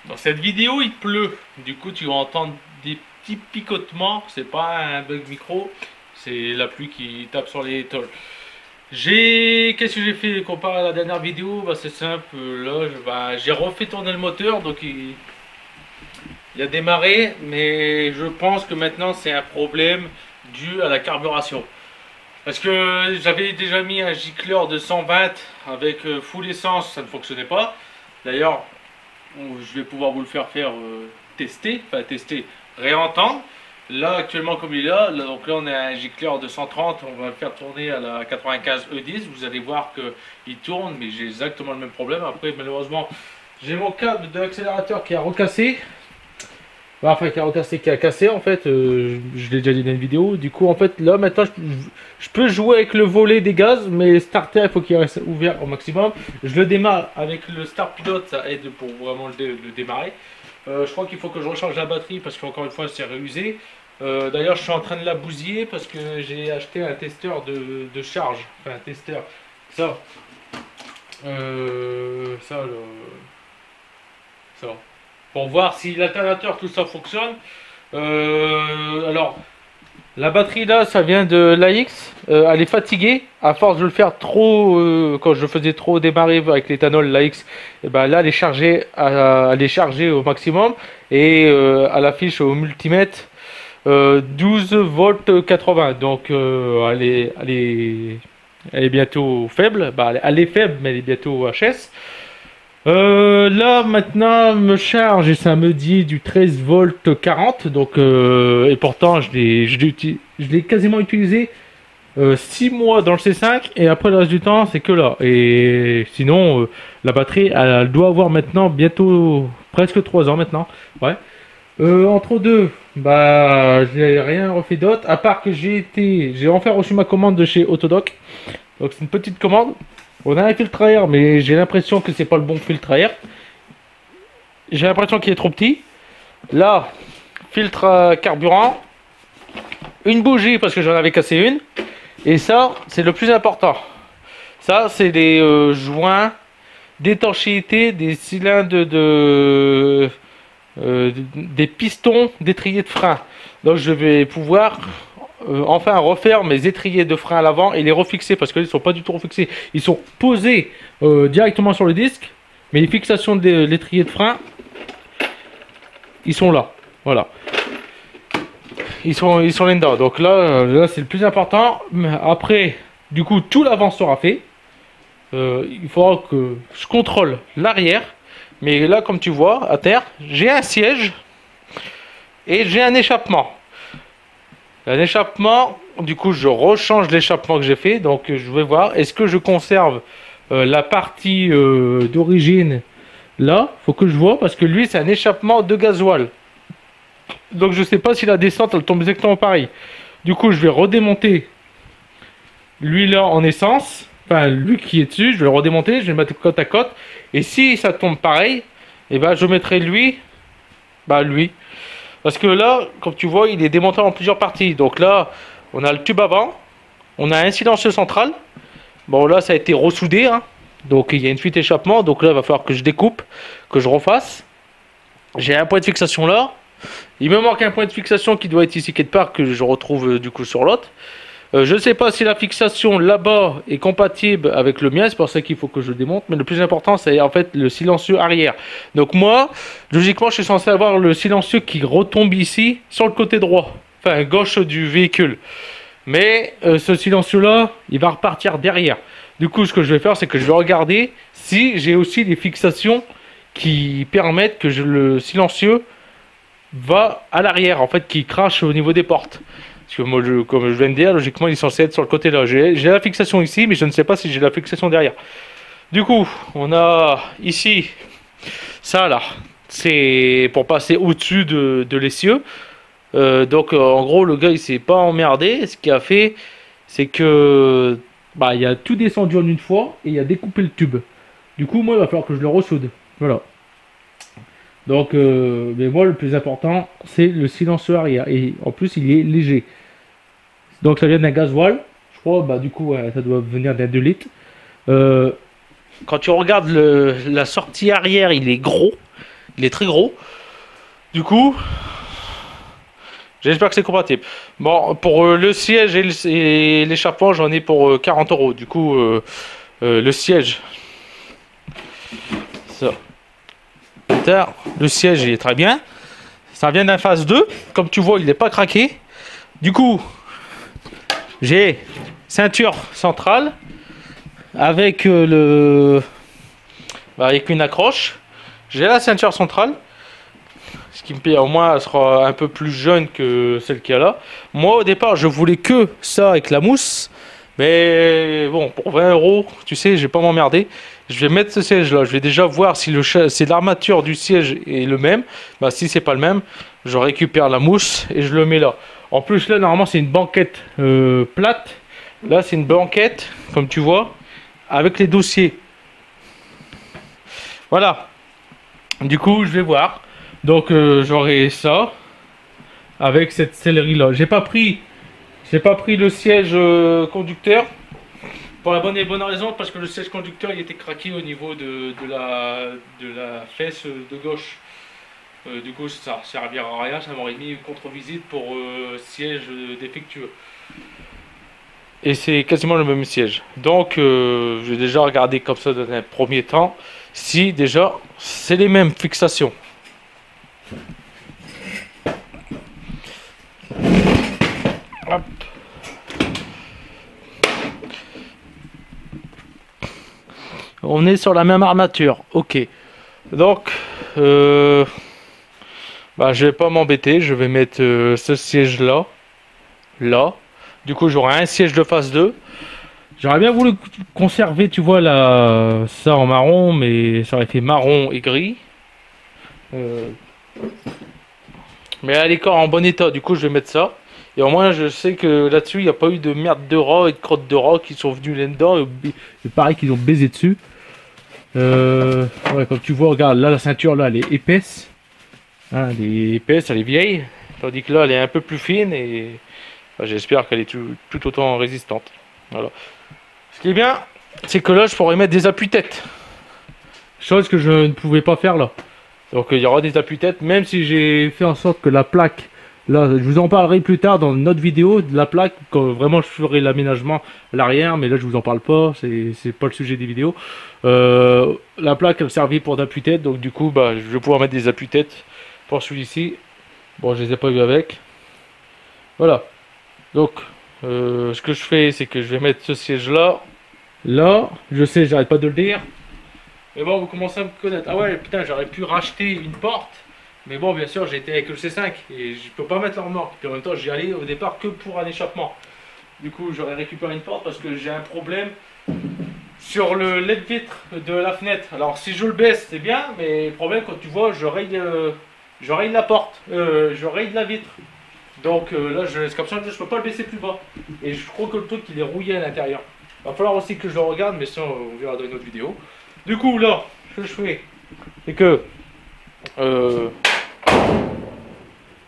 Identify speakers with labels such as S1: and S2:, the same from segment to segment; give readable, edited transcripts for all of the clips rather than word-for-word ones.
S1: Dans cette vidéo, il pleut. Du coup, tu vas entendre des petits picotements. C'est pas un bug micro, c'est la pluie qui tape sur les tôles. Qu'est-ce que j'ai fait comparé à la dernière vidéo? Bah, c'est simple. Là, j'ai refait tourner le moteur, donc il a démarré, mais je pense que maintenant c'est un problème dû à la carburation. Parce que j'avais déjà mis un gicleur de 120 avec full essence, ça ne fonctionnait pas. D'ailleurs, je vais pouvoir vous le tester, réentendre. Là, actuellement, comme il est là, donc là, on a un gicleur de 130, on va le faire tourner à la 95 E10. Vous allez voir qu'il tourne, mais j'ai exactement le même problème. Après, malheureusement, j'ai mon câble de l'accélérateur qui a recassé. Enfin, qui a recassé, qui a cassé en fait. Je l'ai déjà dit dans une vidéo. Du coup, en fait, là, maintenant, je peux jouer avec le volet des gaz, mais starter, il faut qu'il reste ouvert au maximum. Je le démarre avec le Start Pilot, ça aide pour vraiment le démarrer. Je crois qu'il faut que je recharge la batterie parce qu'encore une fois, c'est réusé. D'ailleurs, je suis en train de la bousiller parce que j'ai acheté un testeur de charge. Enfin, un testeur. Ça. Ça, ça. Pour voir si l'alternateur, tout ça fonctionne. Alors, la batterie là, ça vient de l'AX. Elle est fatiguée. À force de le faire trop, quand je le faisais trop démarrer avec l'éthanol, l'AX, et ben là, elle est chargée au maximum. Et elle affiche au multimètre 12 volts 80. Donc, elle est bientôt faible. Bah, elle est faible, mais elle est bientôt HS. Là maintenant me charge et ça me dit du 13 volts 40 donc et pourtant je l'ai quasiment utilisé 6 mois dans le C5 et après le reste du temps c'est que là et sinon la batterie elle doit avoir maintenant bientôt presque 3 ans maintenant ouais entre deux bah j'ai rien refait d'autre à part que j'ai enfin reçu ma commande de chez Autodoc donc c'est une petite commande. On a un filtre à air, mais j'ai l'impression que c'est pas le bon filtre à air. J'ai l'impression qu'il est trop petit. Là, filtre à carburant. Une bougie parce que j'en avais cassé une. Et ça, c'est le plus important. Ça, c'est des joints d'étanchéité des cylindres des pistons d'étrier de frein. Donc je vais pouvoir enfin refaire mes étriers de frein à l'avant et les refixer parce qu'ils ne sont pas du tout refixés. Ils sont posés directement sur le disque, mais les fixations de l'étrier de frein, ils sont là. Voilà. Ils sont là-dedans. Donc là c'est le plus important. Après, du coup, tout l'avant sera fait. Il faudra que je contrôle l'arrière. Mais là, comme tu vois, à terre, j'ai un siège et j'ai un échappement. Un échappement, du coup, je rechange l'échappement que j'ai fait. Donc, je vais voir, est-ce que je conserve la partie d'origine là? Faut que je vois parce que lui, c'est un échappement de gasoil. Donc, je sais pas si la descente, elle tombe exactement pareil. Du coup, je vais redémonter lui là en essence. Enfin, lui qui est dessus, je vais le redémonter, je vais le mettre côte à côte. Et si ça tombe pareil, et ben je mettrai lui. Bah, lui. Parce que là, comme tu vois, il est démonté en plusieurs parties. Donc là, on a le tube avant, on a un silencieux central. Bon, là, ça a été ressoudé, hein. Donc il y a une fuite échappement. Donc là, il va falloir que je découpe, que je refasse. J'ai un point de fixation là. Il me manque un point de fixation qui doit être ici quelque part, que je retrouve du coup sur l'autre. Je ne sais pas si la fixation là-bas est compatible avec le mien, c'est pour ça qu'il faut que je le démonte. Mais le plus important, c'est en fait le silencieux arrière. Donc moi, logiquement, je suis censé avoir le silencieux qui retombe ici, sur le côté droit, enfin gauche du véhicule. Mais ce silencieux-là, il va repartir derrière. Du coup, ce que je vais faire, c'est que je vais regarder si j'ai aussi des fixations qui permettent que le silencieux va à l'arrière, en fait, qui crache au niveau des portes. Parce que moi, comme je viens de dire, logiquement, il est censé être sur le côté là. J'ai la fixation ici, mais je ne sais pas si j'ai la fixation derrière. Du coup, on a ici, ça là, c'est pour passer au-dessus de l'essieu. Donc, en gros, le gars, il s'est pas emmerdé. Ce qu'il a fait, c'est que, bah, il a tout descendu en une fois et il a découpé le tube. Du coup, moi, il va falloir que je le ressoude. Voilà. Donc, mais moi, le plus important, c'est le silencieux arrière. Et en plus, il est léger. Donc ça vient d'un gasoil, je crois, bah du coup ça doit venir d'un 2 litres. Quand tu regardes la sortie arrière, il est gros. Il est très gros. Du coup, j'espère que c'est compatible. Bon, pour le siège et l'échappement, j'en ai pour 40 euros. Du coup, le siège, ça. Le siège, il est très bien. Ça vient d'un phase 2. Comme tu vois, il n'est pas craqué. Du coup, j'ai ceinture centrale avec avec une accroche. J'ai la ceinture centrale. Ce qui me paye au moins, elle sera un peu plus jeune que celle qu'il y a là. Moi, au départ, je voulais que ça avec la mousse. Mais bon, pour 20 euros, tu sais, je vais pas m'emmerder. Je vais mettre ce siège là. Je vais déjà voir si c'est l'armature du siège est le même. Bah, si c'est pas le même, je récupère la mousse et je le mets là. En plus, là, normalement, c'est une banquette plate. Là, c'est une banquette, comme tu vois, avec les dossiers. Voilà. Du coup, je vais voir. Donc j'aurai ça avec cette sellerie là. J'ai pas pris le siège conducteur pour la bonne et bonne raison parce que le siège conducteur il était craqué au niveau de la fesse de gauche. Du coup ça servira à rien, ça m'aurait mis une contre-visite pour siège défectueux. Et c'est quasiment le même siège. Donc j'ai déjà regardé comme ça dans un premier temps si déjà c'est les mêmes fixations. Hop. On est sur la même armature, ok. Donc, je vais pas m'embêter, je vais mettre ce siège là, là. Du coup, j'aurai un siège de phase 2. J'aurais bien voulu conserver, tu vois, ça en marron, mais ça aurait fait marron et gris. Mais elle est encore en bon état, du coup, je vais mettre ça. Et au moins, je sais que là-dessus, il n'y a pas eu de merde de rat et de crottes de rat qui sont venus là-dedans. Et pareil qu'ils ont baisé dessus. Ouais, comme tu vois, regarde, là, la ceinture, là, elle est épaisse. Hein, elle est épaisse, elle est vieille. Tandis que là, elle est un peu plus fine et j'espère qu'elle est tout autant résistante. Voilà. Ce qui est bien, c'est que là, je pourrais mettre des appuis-têtes. Chose que je ne pouvais pas faire là. Donc, il y aura des appuis-têtes, même si j'ai fait en sorte que la plaque... Là, je vous en parlerai plus tard dans une autre vidéo de la plaque, quand vraiment je ferai l'aménagement à l'arrière, mais là je vous en parle pas, c'est pas le sujet des vidéos. La plaque elle servit pour d'appuis-tête, donc du coup je vais pouvoir mettre des appuis-tête pour celui-ci. Bon, je les ai pas eu avec. Voilà. Donc, ce que je fais, c'est que je vais mettre ce siège là. Là, je sais, j'arrête pas de le dire. Mais bon, vous commencez à me connaître. Ah ouais, putain, j'aurais pu racheter une porte. Mais bon, bien sûr, j'ai été avec le C5 et je peux pas mettre la remorque. Puis en même temps, j'y allais au départ que pour un échappement. Du coup, j'aurais récupéré une porte parce que j'ai un problème sur le lève-vitre de la fenêtre. Alors, si je le baisse, c'est bien, mais le problème, quand tu vois, je raye la porte, je raye la vitre. Donc là, c'est comme ça, je peux pas le baisser plus bas. Et je crois que le truc, il est rouillé à l'intérieur. Va falloir aussi que je le regarde, mais ça, on verra dans une autre vidéo. Du coup, là, ce que je fais, c'est que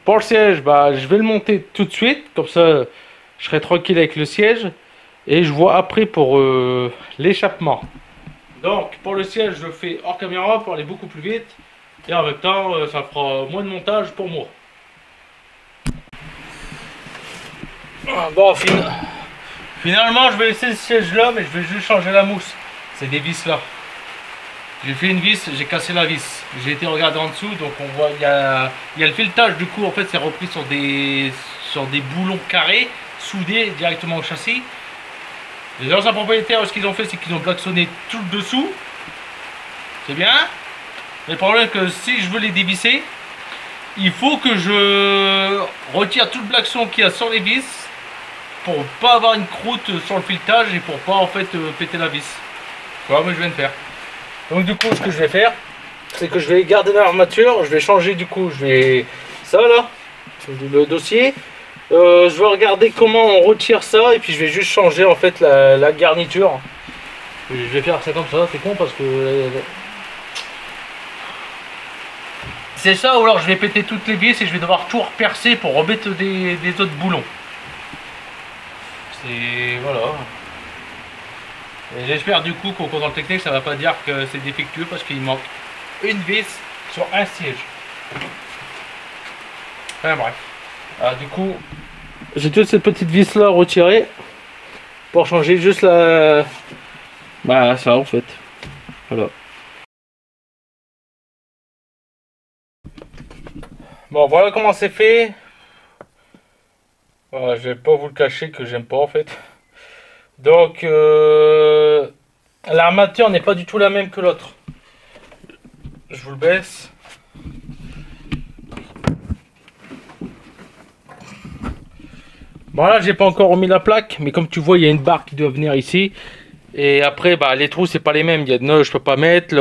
S1: pour le siège, je vais le monter tout de suite, comme ça je serai tranquille avec le siège. Et je vois après pour l'échappement. Donc pour le siège, je le fais hors caméra pour aller beaucoup plus vite. Et en même temps, ça fera moins de montage pour moi. Bon, finalement, je vais laisser le siège là, mais je vais juste changer la mousse. C'est des vis là. J'ai fait une vis, j'ai cassé la vis. J'ai été regarder en dessous, donc on voit il y a le filetage. Du coup, en fait, c'est repris sur des boulons carrés soudés directement au châssis. Les anciens propriétaires, ce qu'ils ont fait, c'est qu'ils ont klaxonné tout le dessous. C'est bien. Mais le problème, c'est que si je veux les dévisser, il faut que je retire tout le klaxon qu'il y a sur les vis pour pas avoir une croûte sur le filetage et pour pas en fait péter la vis. Voilà, mais je viens de faire. Donc du coup, ce que je vais faire, c'est que je vais garder l'armature, je vais changer du coup, ça là, le dossier. Je vais regarder comment on retire ça et puis je vais juste changer en fait la garniture. Je vais faire ça comme ça, c'est con parce que c'est ça, ou alors je vais péter toutes les vis et je vais devoir tout repercer pour remettre des autres boulons. C'est voilà. Et j'espère du coup qu'au contrôle technique ça va pas dire que c'est défectueux parce qu'il manque une vis sur un siège. Enfin bref. Alors, du coup, j'ai toute cette petite vis là retirée pour changer juste la... Bah ça en fait. Voilà. Bon voilà comment c'est fait. Voilà, je vais pas vous le cacher que j'aime pas en fait. Donc l'armature n'est pas du tout la même que l'autre. Je vous le baisse. Bon là j'ai pas encore remis la plaque, mais comme tu vois il y a une barre qui doit venir ici. Et après bah les trous c'est pas les mêmes. Il y a de nœuds je peux pas mettre,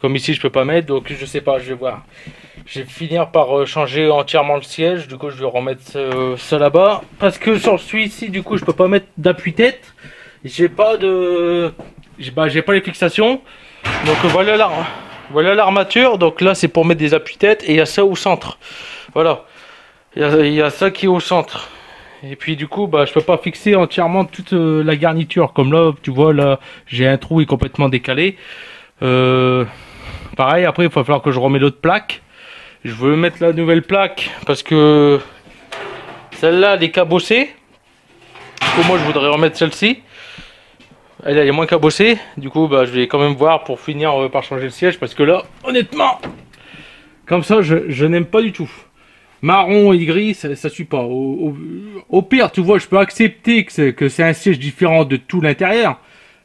S1: comme ici je peux pas mettre, donc je sais pas, je vais voir. Je vais finir par changer entièrement le siège, du coup je vais remettre ça là-bas. Parce que sur celui-ci du coup je peux pas mettre d'appui-tête. J'ai pas de... j'ai pas les fixations. Donc voilà là. Voilà l'armature, donc là c'est pour mettre des appuis-têtes et il y a ça au centre. Voilà. Il y a ça qui est au centre. Et puis du coup bah je peux pas fixer entièrement toute la garniture. Comme là tu vois là j'ai un trou est complètement décalé. Pareil après il va falloir que je remette l'autre plaque. Je veux mettre la nouvelle plaque parce que celle-là elle est cabossée. Du coup moi je voudrais remettre celle-ci. Elle est moins cabossée. Du coup bah je vais quand même voir pour finir par changer le siège. Parce que là honnêtement comme ça je n'aime pas du tout. Marron et gris, ça suit pas. Au pire, tu vois, je peux accepter que c'est un siège différent de tout l'intérieur.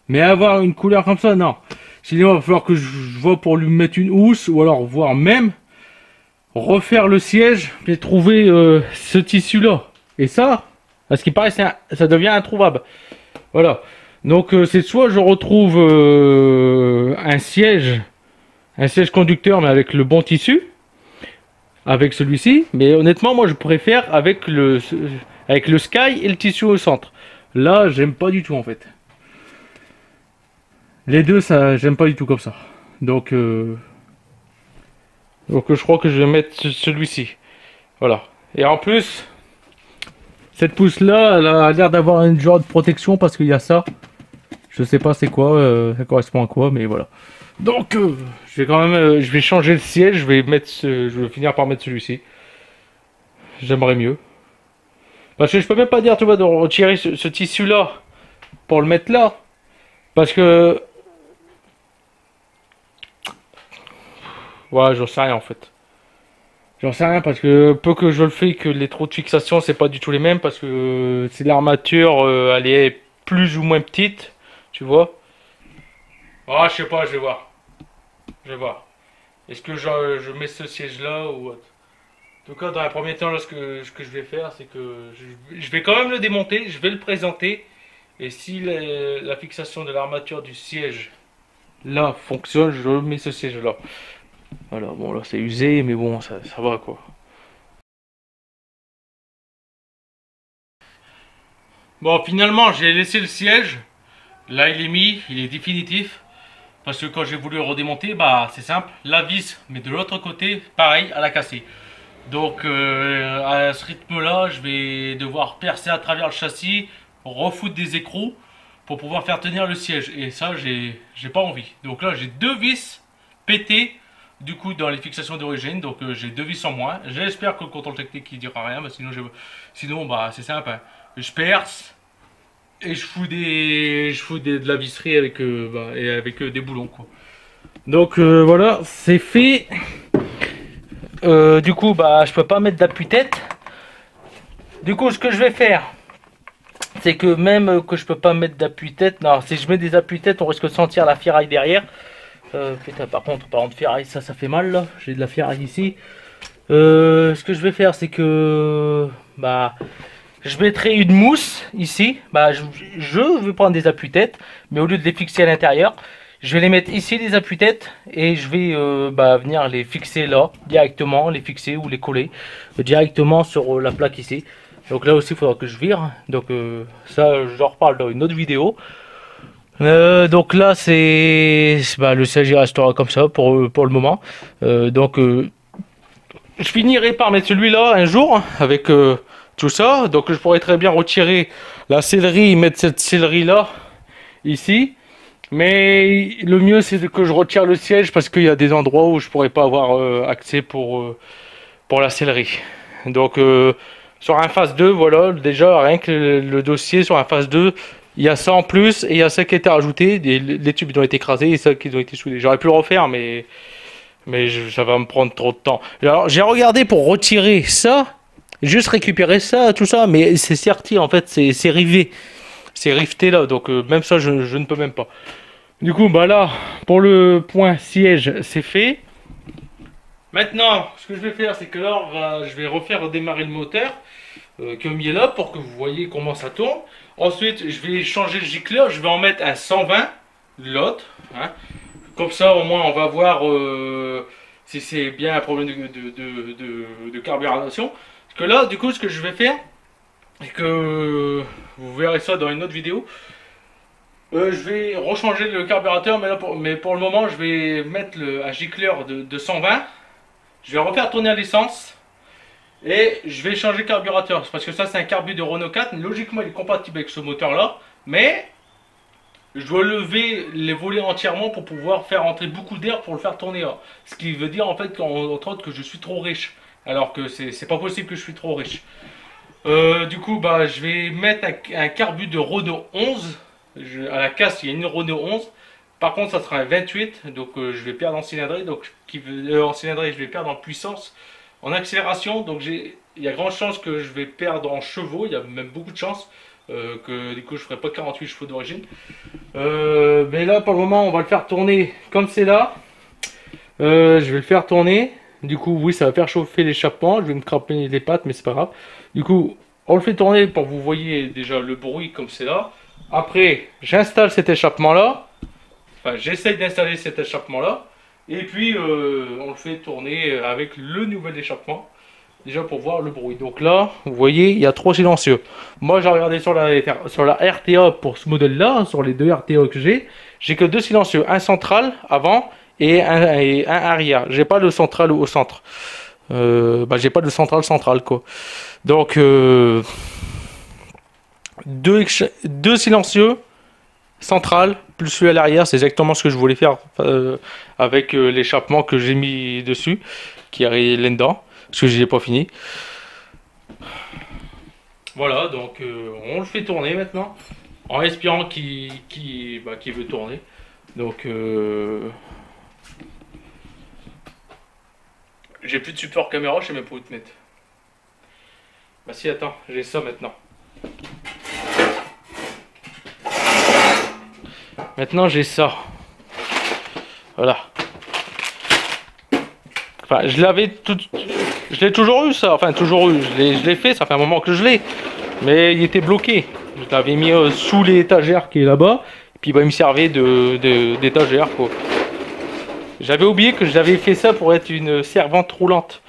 S1: Mais avoir une couleur comme ça, non. Sinon, il va falloir que je vois pour lui mettre une housse. Ou alors, voir même refaire le siège et trouver ce tissu-là. Et ça, à ce qui paraît, ça devient introuvable. Voilà. Donc, c'est soit je retrouve un siège conducteur, mais avec le bon tissu. Avec celui-ci, mais honnêtement moi je préfère avec le sky et le tissu au centre. Là j'aime pas du tout en fait. Les deux ça j'aime pas du tout comme ça. Donc je crois que je vais mettre celui-ci. Voilà. Et en plus cette pousse là elle a l'air d'avoir une genre de protection parce qu'il y a ça. Je sais pas c'est quoi, ça correspond à quoi, mais voilà. Donc je vais quand même je vais changer le siège, je vais finir par mettre celui-ci. J'aimerais mieux. Parce que je peux même pas dire tu vois de retirer ce tissu là pour le mettre là. Parce que ouais, j'en sais rien en fait. J'en sais rien parce que peu que je le fais que les trous de fixation c'est pas du tout les mêmes parce que c'est l'armature elle est plus ou moins petite, tu vois. Ah, je sais pas, je vais voir. Je vais voir. Est-ce que je mets ce siège là ou autre. En tout cas, dans un premier temps, là, ce que je vais faire, c'est que je vais quand même le démonter, je vais le présenter. Et si la fixation de l'armature du siège là fonctionne, je mets ce siège là. Voilà, bon là c'est usé, mais bon, ça va quoi. Bon, finalement, j'ai laissé le siège. Là, il est mis, il est définitif. Parce que quand j'ai voulu redémonter, bah c'est simple, la vis, mais de l'autre côté, pareil, elle a cassé. Donc à ce rythme-là, je vais devoir percer à travers le châssis, refoutre des écrous pour pouvoir faire tenir le siège. Et ça, j'ai pas envie. Donc là, j'ai deux vis pétées du coup dans les fixations d'origine. Donc j'ai deux vis en moins. J'espère que le contrôle technique ne dira rien, parce que sinon bah c'est simple. Hein. Je perce. Et je fous de la visserie avec, des boulons quoi. Donc voilà, c'est fait. Du coup bah je peux pas mettre d'appui-tête. Du coup ce que je vais faire, c'est que même que je peux pas mettre d'appui-tête, non si je mets des appuis-tête on risque de sentir la ferraille derrière. Putain par contre parlant de ferraille ça fait mal là, j'ai de la ferraille ici. Ce que je vais faire c'est que bah je mettrai une mousse ici. Bah, je vais prendre des appuis-tête, mais au lieu de les fixer à l'intérieur, je vais les mettre ici les appuis-tête et je vais venir les fixer là directement, les fixer ou les coller directement sur la plaque ici. Donc là aussi il faudra que je vire. Donc ça j'en reparle dans une autre vidéo. Donc là c'est le siège il restera comme ça pour le moment. Je finirai par mettre celui-là un jour avec tout ça, donc je pourrais très bien retirer la sellerie et mettre cette sellerie là ici. Mais le mieux c'est que je retire le siège parce qu'il y a des endroits où je pourrais pas avoir accès pour la sellerie. Donc sur un phase 2, voilà, déjà rien que le dossier sur un phase 2, il y a ça en plus et il y a ça qui a été rajouté. Les tubes ils ont été écrasés et ça qui ont été soudés. J'aurais pu le refaire mais ça va me prendre trop de temps. Alors j'ai regardé pour retirer ça, juste récupérer ça, tout ça, mais c'est serti en fait, c'est rivé. C'est rifté là, donc même ça je ne peux même pas. Du coup bah là, pour le point siège c'est fait. Maintenant, ce que je vais faire, c'est que là, je vais refaire redémarrer le moteur comme il est là pour que vous voyez comment ça tourne. Ensuite, je vais changer le gicleur, je vais en mettre un 120, l'autre. Hein. Comme ça, au moins, on va voir si c'est bien un problème de carburation. Parce que là, du coup, ce que je vais faire, c'est que vous verrez ça dans une autre vidéo. Je vais rechanger le carburateur, mais pour le moment, je vais mettre un gicleur de 120. Je vais refaire tourner à l'essence et je vais changer le carburateur parce que ça c'est un carbu de Renault 4. Logiquement il est compatible avec ce moteur là, mais je dois lever les volets entièrement pour pouvoir faire entrer beaucoup d'air pour le faire tourner là. Ce qui veut dire en fait entre autres que je suis trop riche, alors que c'est pas possible que je suis trop riche. Du coup bah je vais mettre un carbu de Renault 11. À la casse il y a une Renault 11. Par contre, ça sera un 28, donc je vais perdre en cylindrée, donc en cylindrée, je vais perdre en puissance, en accélération, donc il y a grande chance que je vais perdre en chevaux, il y a même beaucoup de chance que du coup je ferai pas 48 chevaux d'origine. Mais là, pour le moment, on va le faire tourner comme c'est là. Je vais le faire tourner. Du coup, oui, ça va faire chauffer l'échappement. Je vais me cramper les pattes, mais c'est pas grave. Du coup, on le fait tourner pour que vous voyez déjà le bruit comme c'est là. Après, j'installe cet échappement là. Enfin, j'essaye d'installer cet échappement là. Et puis, on le fait tourner avec le nouvel échappement. Déjà pour voir le bruit. Donc là, vous voyez, il y a 3 silencieux. Moi, j'ai regardé sur la RTA pour ce modèle-là, sur les deux RTA que j'ai que 2 silencieux. Un central avant et un arrière. J'ai pas le central au centre. J'ai pas de central quoi. Donc, deux silencieux central plus celui à l'arrière, c'est exactement ce que je voulais faire avec l'échappement que j'ai mis dessus, qui est là-dedans, parce que je n'ai pas fini. Voilà, donc on le fait tourner maintenant, en espérant qu'il veut tourner. Donc j'ai plus de support caméra, je sais même pas où te mettre. Bah si, attends, j'ai ça maintenant. Maintenant j'ai ça. Voilà. Enfin, je l'ai toujours eu ça. Enfin, toujours eu. Je l'ai fait. Ça fait un moment que je l'ai. Mais il était bloqué. Je l'avais mis sous l'étagère qui est là-bas. Et puis bah, il me servait d'étagère quoi. J'avais oublié que j'avais fait ça pour être une servante roulante.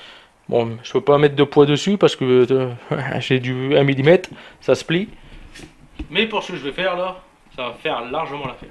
S1: Bon, je peux pas mettre de poids dessus parce que j'ai du 1 mm. Ça se plie. Mais pour ce que je vais faire là, ça va faire largement l'affaire.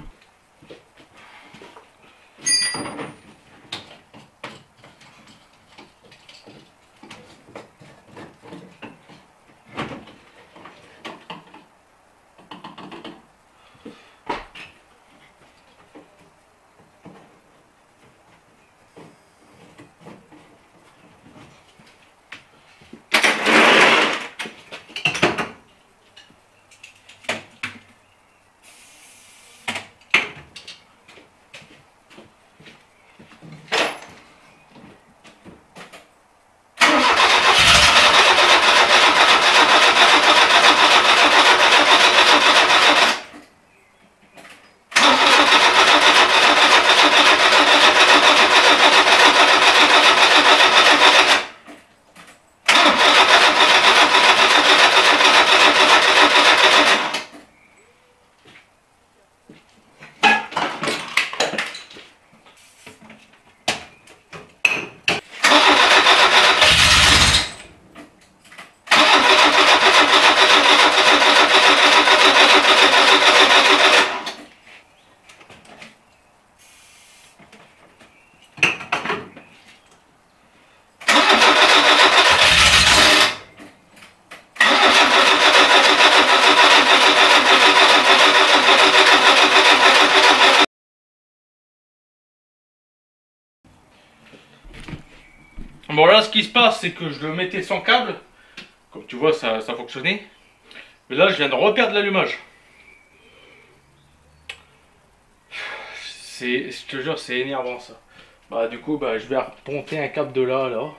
S1: Bon là ce qui se passe c'est que je le mettais sans câble. Comme tu vois ça fonctionnait. Mais là je viens de reperdre l'allumage. Je te jure c'est énervant ça. Bah du coup bah je vais reponter un câble de là alors.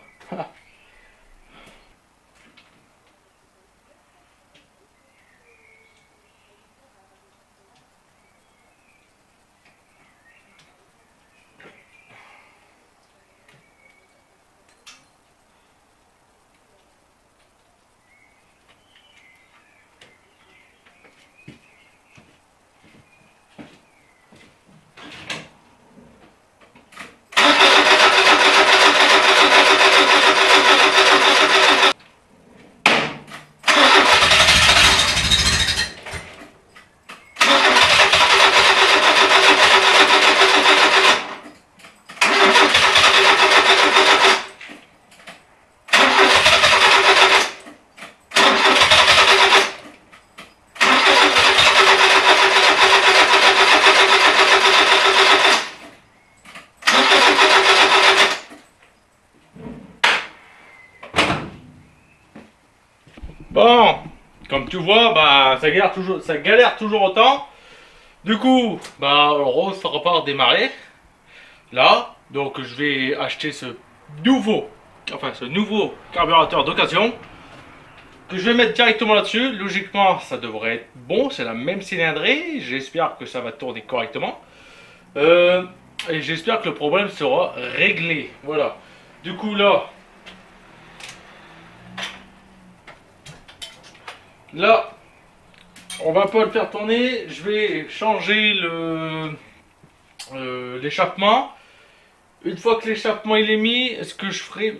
S1: Bon, comme tu vois, bah ça galère toujours autant. Du coup, bah Rose ne pas redémarrer. Là, donc je vais acheter ce nouveau carburateur d'occasion que je vais mettre directement là-dessus. Logiquement, ça devrait être bon, c'est la même cylindrée. J'espère que ça va tourner correctement. Et j'espère que le problème sera réglé. Voilà. Du coup là, on va pas le faire tourner. Je vais changer l'échappement. Une fois que l'échappement il est mis, ce que je ferai,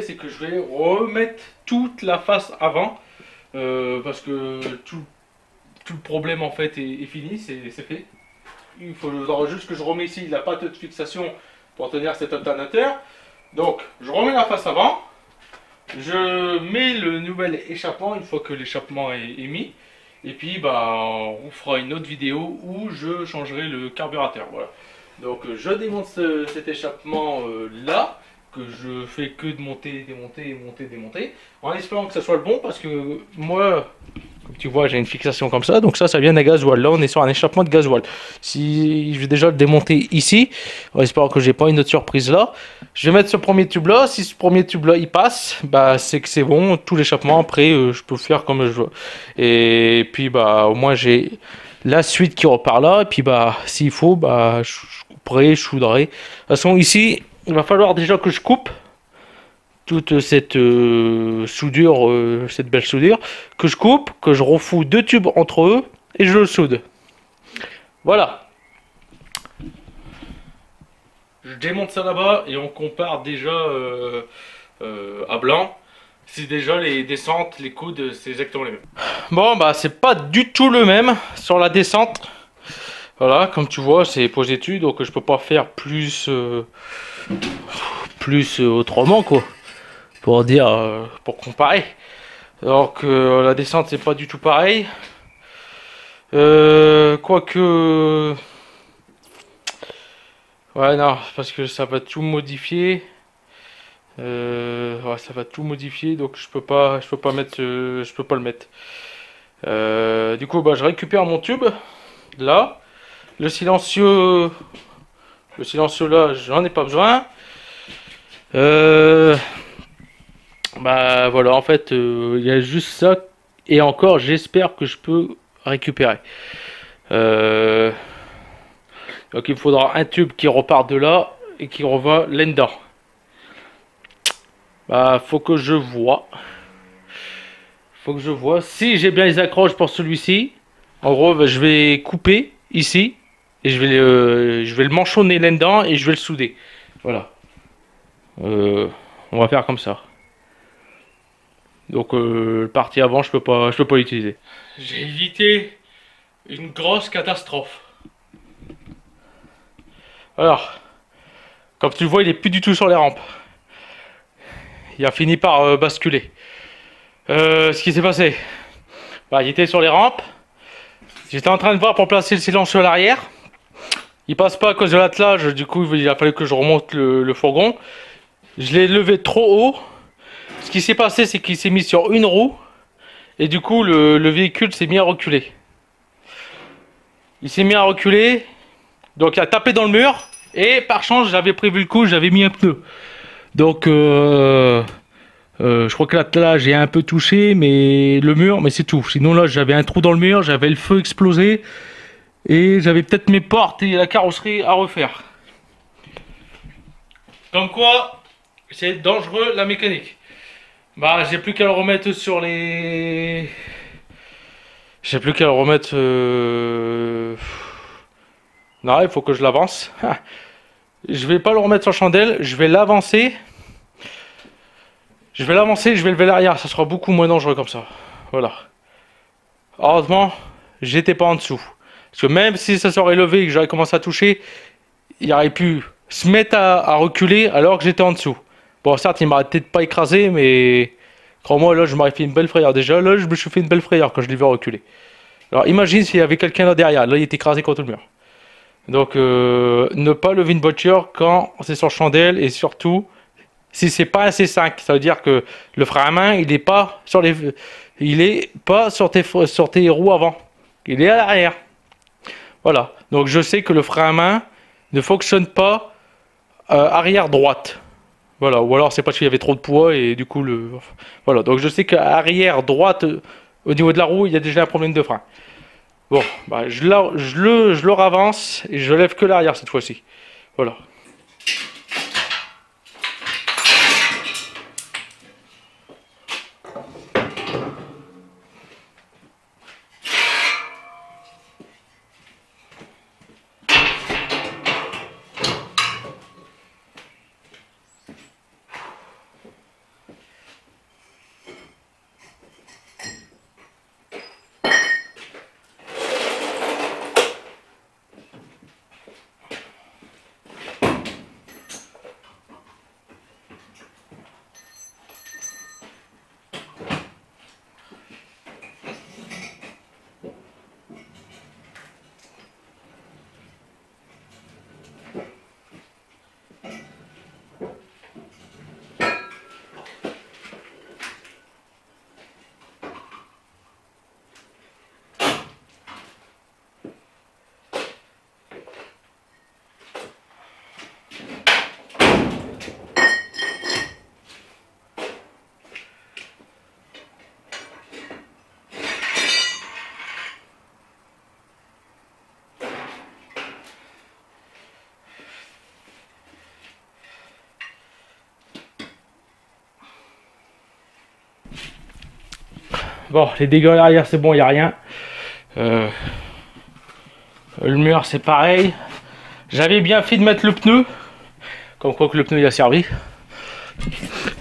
S1: c'est que je vais remettre toute la face avant, parce que tout le problème en fait est fini, c'est fait. Il faudra juste que je remets ici la pâte de fixation pour tenir cet alternateur. Donc je remets la face avant. Je mets le nouvel échappement une fois que l'échappement est mis. Et puis bah on fera une autre vidéo où je changerai le carburateur. Voilà. Donc je démonte cet échappement là, que je fais que de monter, démonter, monter, démonter, en espérant que ça soit le bon, parce que moi, comme tu vois, j'ai une fixation comme ça, donc ça vient d'un gasoil. Là on est sur un échappement de gasoil. Si je vais déjà le démonter ici, en espérant que j'ai pas une autre surprise là, je vais mettre ce premier tube là. Si ce premier tube là il passe, bah c'est que c'est bon, tout l'échappement après je peux faire comme je veux. Et puis bah au moins j'ai la suite qui repart là, et puis bah s'il faut, bah je couperai, je souderai. De toute façon ici, il va falloir déjà que je coupe toute cette soudure, cette belle soudure, que je coupe, que je refous deux tubes entre eux, et je le soude. Voilà. Je démonte ça là-bas, et on compare déjà à blanc. C'est déjà les descentes, les coudes, c'est exactement les mêmes. Bon bah c'est pas du tout le même sur la descente. Voilà, comme tu vois c'est posé dessus, donc je peux pas faire plus autrement quoi. Pour dire, pour comparer. Donc la descente c'est pas du tout pareil. Quoique... Ouais non, parce que ça va tout modifier. Ouais, ça va tout modifier, donc je peux pas mettre je peux pas le mettre. Du coup bah je récupère mon tube là. Le silencieux là j'en ai pas besoin. Bah voilà, en fait il y a juste ça, et encore j'espère que je peux récupérer. Donc il me faudra un tube qui repart de là et qui revient là-dedans. Bah faut que je vois. Si j'ai bien les accroches pour celui-ci. En gros bah, je vais couper ici et je vais le manchonner là-dedans et je vais le souder. Voilà. On va faire comme ça. Donc le parti avant je peux pas l'utiliser. J'ai évité une grosse catastrophe. Alors, comme tu le vois, il est plus du tout sur les rampes. Il a fini par basculer. Ce qui s'est passé, bah, il était sur les rampes. J'étais en train de voir pour placer le silencieux à l'arrière. Il passe pas à cause de l'attelage, du coup il a fallu que je remonte le fourgon. Je l'ai levé trop haut. Ce qui s'est passé, c'est qu'il s'est mis sur une roue. Et du coup, le véhicule s'est mis à reculer. Il s'est mis à reculer. Donc il a tapé dans le mur. Et par chance, j'avais prévu le coup, j'avais mis un pneu. Donc je crois que là j'ai un peu touché mais le mur, mais c'est tout. Sinon là j'avais un trou dans le mur, j'avais le feu explosé. Et j'avais peut-être mes portes et la carrosserie à refaire. Comme quoi, c'est dangereux la mécanique. Bah j'ai plus qu'à le remettre sur les... J'ai plus qu'à le remettre... Non, il faut que je l'avance. Je vais pas le remettre sur chandelle, je vais l'avancer. Je vais l'avancer, je vais lever l'arrière, ça sera beaucoup moins dangereux comme ça. Voilà. Heureusement, j'étais pas en dessous. Parce que même si ça serait levé et que j'aurais commencé à toucher, il aurait pu se mettre à reculer alors que j'étais en dessous. Bon, certes, il m'aurait peut-être pas écrasé, mais crois-moi, là, je m'aurais fait une belle frayeur. Déjà, là, je me suis fait une belle frayeur quand je l'ai vu reculer. Alors, imagine s'il y avait quelqu'un là derrière. Là, il était écrasé contre le mur. Donc, ne pas lever une voiture quand c'est sur chandelle et surtout, si c'est pas un C5, ça veut dire que le frein à main, il est pas sur les, il est pas sur tes roues avant. Il est à l'arrière. Voilà. Donc, je sais que le frein à main ne fonctionne pas arrière droite. Voilà, ou alors c'est parce qu'il y avait trop de poids et du coup le... Voilà, donc je sais qu'arrière droite, au niveau de la roue, il y a déjà un problème de frein. Bon, bah, je le ravance et je lève que l'arrière cette fois-ci. Voilà. Bon, les dégâts à l'arrière, c'est bon, il n'y a rien. Le mur, c'est pareil. J'avais bien fait de mettre le pneu. Comme quoi que le pneu, il a servi.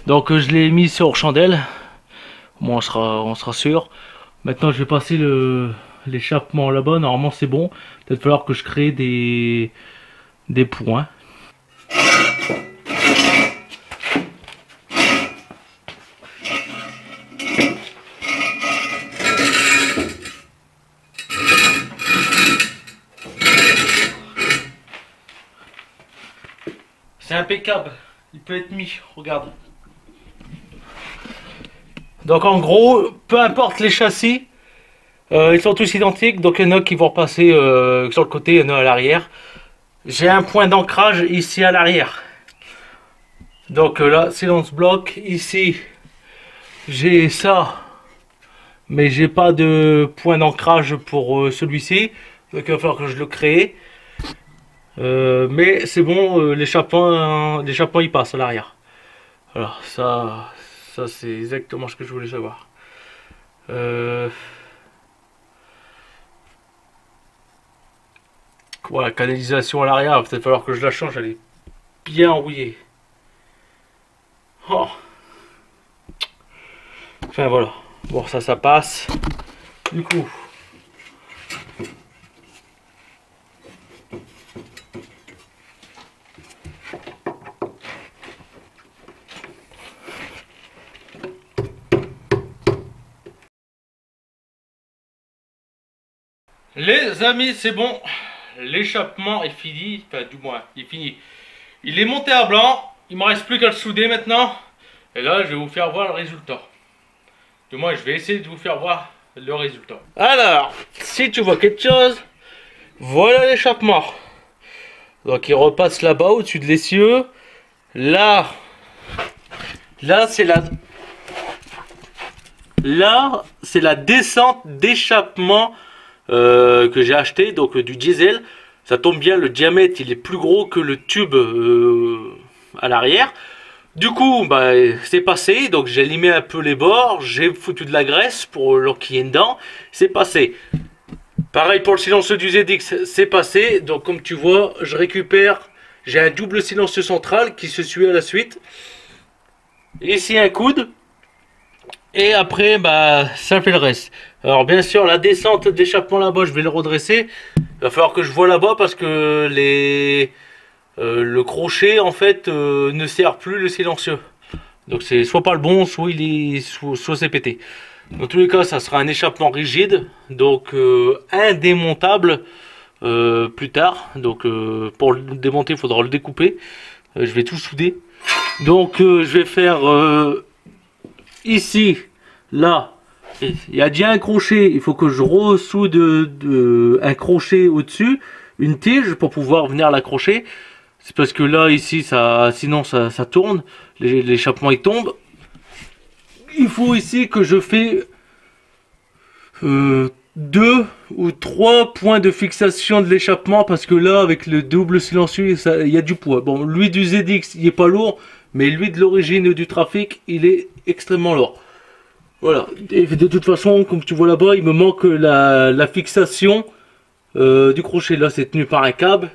S1: Donc, je l'ai mis sur chandelle. Au moins, on sera sûr. Maintenant, je vais passer l'échappement là-bas. Normalement, c'est bon. Peut-être falloir que je crée des points. C'est impeccable, il peut être mis, regarde. Donc en gros, peu importe les châssis, ils sont tous identiques. Donc il y en a qui vont repasser sur le côté, il y en a à l'arrière. J'ai un point d'ancrage ici à l'arrière. Donc là, c'est dans ce bloc. Ici, j'ai ça. Mais j'ai pas de point d'ancrage pour celui-ci. Donc il va falloir que je le crée. Mais c'est bon, l'échappement il passe à l'arrière. Alors ça c'est exactement ce que je voulais savoir. Voilà, canalisation à l'arrière, il va peut-être falloir que je la change, elle est bien rouillée. Oh. Enfin voilà, bon ça passe. Du coup, les amis, c'est bon. L'échappement est fini. Enfin, du moins, il est fini. Il est monté à blanc. il me reste plus qu'à le souder maintenant. Et là, je vais vous faire voir le résultat. Du moins, je vais essayer de vous faire voir le résultat. Alors, si tu vois quelque chose, voilà l'échappement. Donc, il repasse là-bas, au-dessus de l'essieu. Là, c'est la... Là, c'est la descente d'échappement que j'ai acheté, donc du diesel. Ça tombe bien, le diamètre, il est plus gros que le tube à l'arrière. Du coup, bah, c'est passé, donc j'ai limé un peu les bords, j'ai foutu de la graisse pour l'enquiller dedans, c'est passé. Pareil pour le silencieux du ZX, c'est passé, donc comme tu vois, je récupère, j'ai un double silencieux central qui se suit à la suite. Ici un coude, et après, bah, ça fait le reste. Alors bien sûr, la descente d'échappement là-bas, je vais le redresser, il va falloir que je vois là-bas parce que le crochet en fait ne sert plus le silencieux, donc c'est soit pas le bon, soit soit c'est pété. Dans tous les cas, ça sera un échappement rigide, donc indémontable plus tard. Donc pour le démonter, il faudra le découper. Je vais tout souder, donc je vais faire ici, là il y a déjà un crochet, il faut que je ressoude un crochet au dessus, une tige pour pouvoir venir l'accrocher. C'est parce que là, ici, sinon ça tourne, l'échappement il tombe. Il faut ici que je fais 2 ou 3 points de fixation de l'échappement, parce que là, avec le double silencieux, il y a du poids. Bon, lui du ZX, il est pas lourd, mais lui de l'origine du trafic, il est extrêmement lourd. Voilà, et de toute façon, comme tu vois là-bas, il me manque la fixation du crochet. Là, c'est tenu par un câble.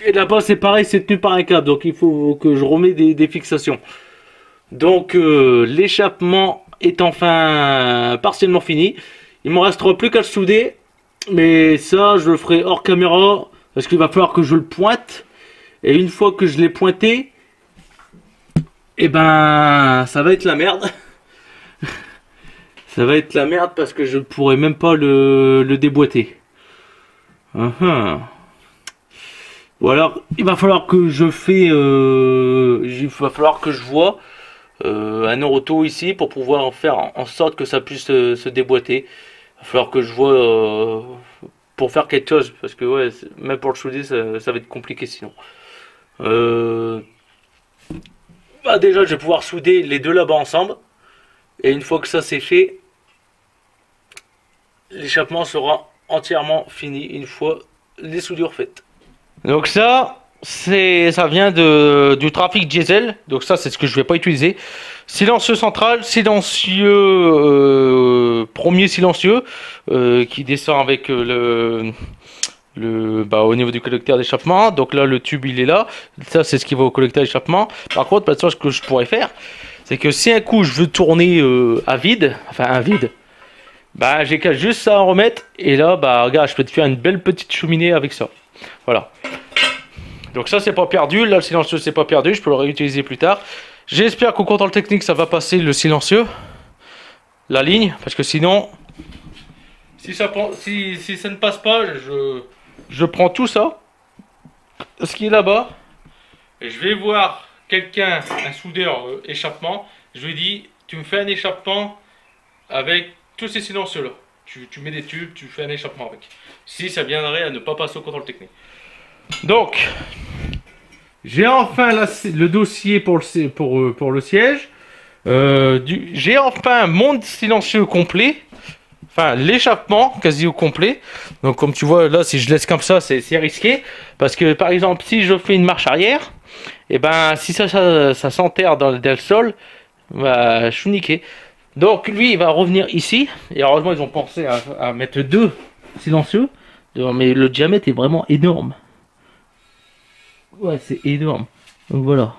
S1: Et là-bas c'est pareil, c'est tenu par un câble, donc il faut que je remets des fixations. Donc l'échappement est enfin partiellement fini. Il me restera plus qu'à le souder, mais ça je le ferai hors caméra parce qu'il va falloir que je le pointe. Et une fois que je l'ai pointé, et ben ça va être la merde. Ça va être la merde parce que je ne pourrai même pas le déboîter. Ou alors, il va falloir que je vois un Oroto ici pour pouvoir en faire en sorte que ça puisse se déboîter. Il va falloir que je vois pour faire quelque chose, parce que ouais, même pour le souder, ça va être compliqué sinon. Bah déjà, je vais pouvoir souder les deux là-bas ensemble. Et une fois que ça c'est fait, l'échappement sera entièrement fini une fois les soudures faites. Donc ça vient du trafic diesel. Donc ça, c'est ce que je vais pas utiliser. Silencieux central, silencieux premier silencieux qui descend avec au niveau du collecteur d'échappement. Donc là, le tube il est là. Ça, c'est ce qui va au collecteur d'échappement. Par contre, maintenant, ce que je pourrais faire, c'est que si un coup je veux tourner à vide, enfin un vide, bah j'ai qu'à juste ça en remettre. Et là, bah regarde, je peux te faire une belle petite cheminée avec ça. Voilà. Donc ça c'est pas perdu, là le silencieux c'est pas perdu, je peux le réutiliser plus tard. J'espère qu'au contrôle technique ça va passer le silencieux, la ligne, parce que sinon, si ça ne passe pas, je prends tout ça, ce qui est là-bas, et je vais voir quelqu'un, un soudeur échappement, je lui dis, tu me fais un échappement avec tous ces silencieux là. Tu mets des tubes, tu fais un échappement avec. Si ça viendrait à ne pas passer au contrôle technique. Donc, j'ai enfin le dossier pour le siège. J'ai enfin mon silencieux complet. Enfin, l'échappement quasi au complet. Donc, comme tu vois, là, si je laisse comme ça, c'est risqué. Parce que, par exemple, si je fais une marche arrière, et ben, si ça s'enterre dans le sol, bah, je suis niqué. Donc, lui, il va revenir ici. Et heureusement, ils ont pensé à mettre 2 silencieux. Mais le diamètre est vraiment énorme. Ouais, c'est énorme. Donc voilà.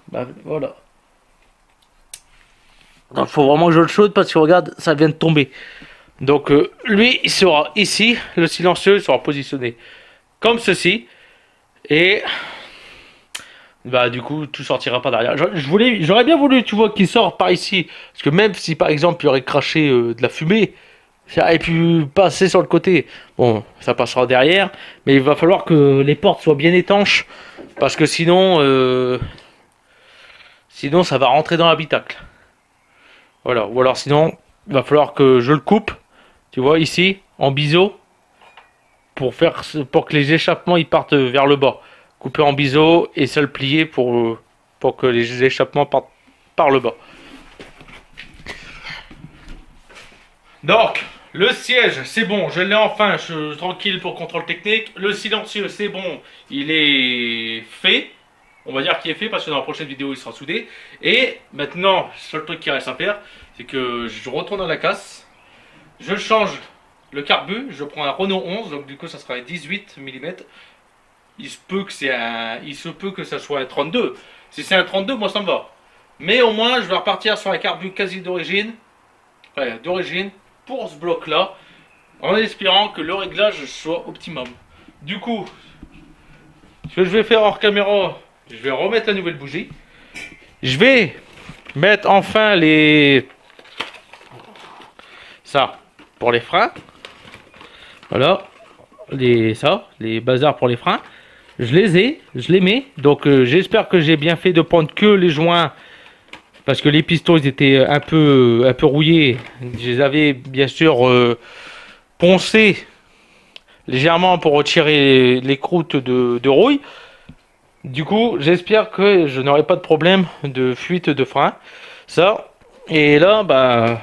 S1: Bah voilà. Donc faut vraiment que je le chaude parce que regarde, ça vient de tomber. Donc lui, il sera ici. Le silencieux il sera positionné comme ceci. Et bah du coup, tout sortira pas derrière. J'aurais bien voulu, tu vois, qu'il sort par ici. Parce que même si par exemple, il aurait craché de la fumée, ça aurait pu passer sur le côté. Bon, ça passera derrière. Mais il va falloir que les portes soient bien étanches Parce que sinon ça va rentrer dans l'habitacle. Voilà. Ou alors sinon, il va falloir que je le coupe, tu vois, ici, en biseau, pour que les échappements ils partent vers le bas. Couper en biseau et ça le plier pour que les échappements partent par le bas. Donc, le siège, c'est bon, je l'ai enfin, je suis tranquille pour contrôle technique. Le silencieux, c'est bon, il est fait. On va dire qu'il est fait parce que dans la prochaine vidéo, il sera soudé. Et maintenant, le seul truc qui reste à faire, c'est que je retourne à la casse. Je change le carbu, je prends un Renault 11, donc du coup, ça sera un 18 mm. Il se peut que ça soit un 32. Si c'est un 32, moi ça me va. Mais au moins, je vais repartir sur un carbu quasi d'origine. Enfin, d'origine. Pour ce bloc là, en espérant que le réglage soit optimum. Du coup, ce que je vais faire hors caméra, je vais remettre la nouvelle bougie. Je vais mettre enfin ça pour les freins. Voilà, les bazars pour les freins. Je les mets. Donc j'espère que j'ai bien fait de prendre que les joints. Parce que les pistons ils étaient un peu rouillés. Je les avais bien sûr poncés légèrement pour retirer les croûtes de rouille. Du coup, j'espère que je n'aurai pas de problème de fuite de frein. Ça. Et là, bah...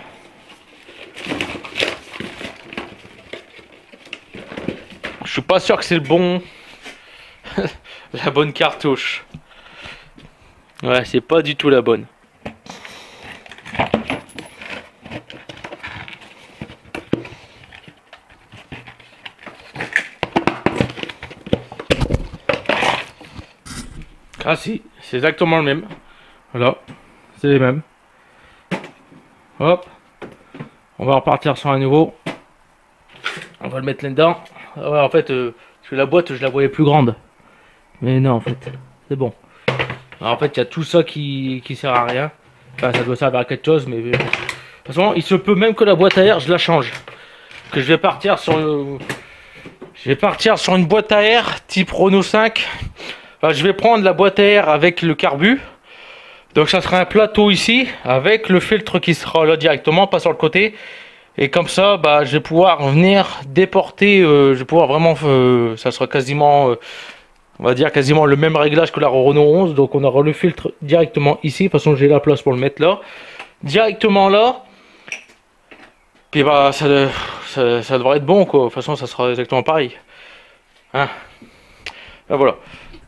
S1: je suis pas sûr que c'est le bon... la bonne cartouche. Ouais, c'est pas du tout la bonne. Ah si, c'est exactement le même. Voilà, c'est les mêmes. Hop. On va repartir sur un nouveau. On va le mettre là-dedans. Ouais, en fait, parce que la boîte, je la voyais plus grande. Mais non, en fait, c'est bon. Alors, en fait, il y a tout ça qui sert à rien. Enfin, ça doit servir à quelque chose, mais... de toute façon, il se peut même que la boîte à air, je la change. Que je vais partir sur... Je vais partir sur une boîte à air type Renault 5. Enfin, je vais prendre la boîte à air avec le carbu. Donc ça sera un plateau ici avec le filtre qui sera là directement, pas sur le côté. Et comme ça, bah, je vais pouvoir venir déporter. Je vais pouvoir vraiment, ça sera quasiment, on va dire quasiment le même réglage que la Renault 11. Donc on aura le filtre directement ici. De toute façon, j'ai la place pour le mettre là, directement là. Puis bah ça devrait être bon quoi. De toute façon, ça sera exactement pareil. Hein, ben, voilà.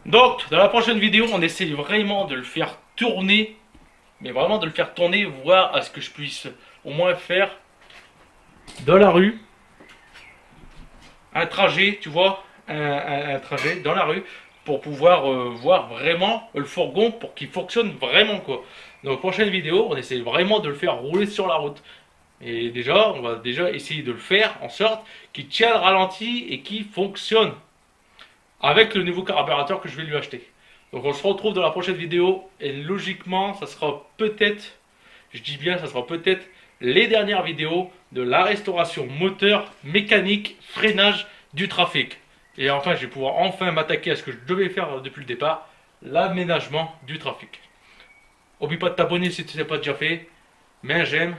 S1: Donc, dans la prochaine vidéo, on essaie vraiment de le faire tourner, mais vraiment de le faire tourner, voir à ce que je puisse au moins faire dans la rue, un trajet, tu vois, un trajet dans la rue, pour pouvoir voir vraiment le fourgon, pour qu'il fonctionne vraiment, quoi. Dans la prochaine vidéo, on essaie vraiment de le faire rouler sur la route. Et déjà, on va déjà essayer de le faire en sorte qu'il tienne le ralenti et qu'il fonctionne. Avec le nouveau carburateur que je vais lui acheter. Donc on se retrouve dans la prochaine vidéo. Et logiquement, ça sera peut-être, je dis bien, ça sera peut-être les dernières vidéos de la restauration moteur, mécanique, freinage du trafic. Et enfin, je vais pouvoir enfin m'attaquer à ce que je devais faire depuis le départ, l'aménagement du trafic. N'oublie pas de t'abonner si tu ne l'as pas déjà fait. Mets un j'aime,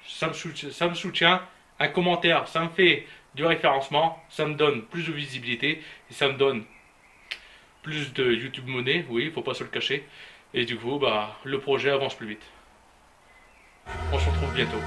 S1: ça me soutient. Un commentaire, ça me fait du référencement, ça me donne plus de visibilité et ça me donne plus de YouTube monnaie, oui, il faut pas se le cacher. Et du coup, bah, le projet avance plus vite. On se retrouve bientôt.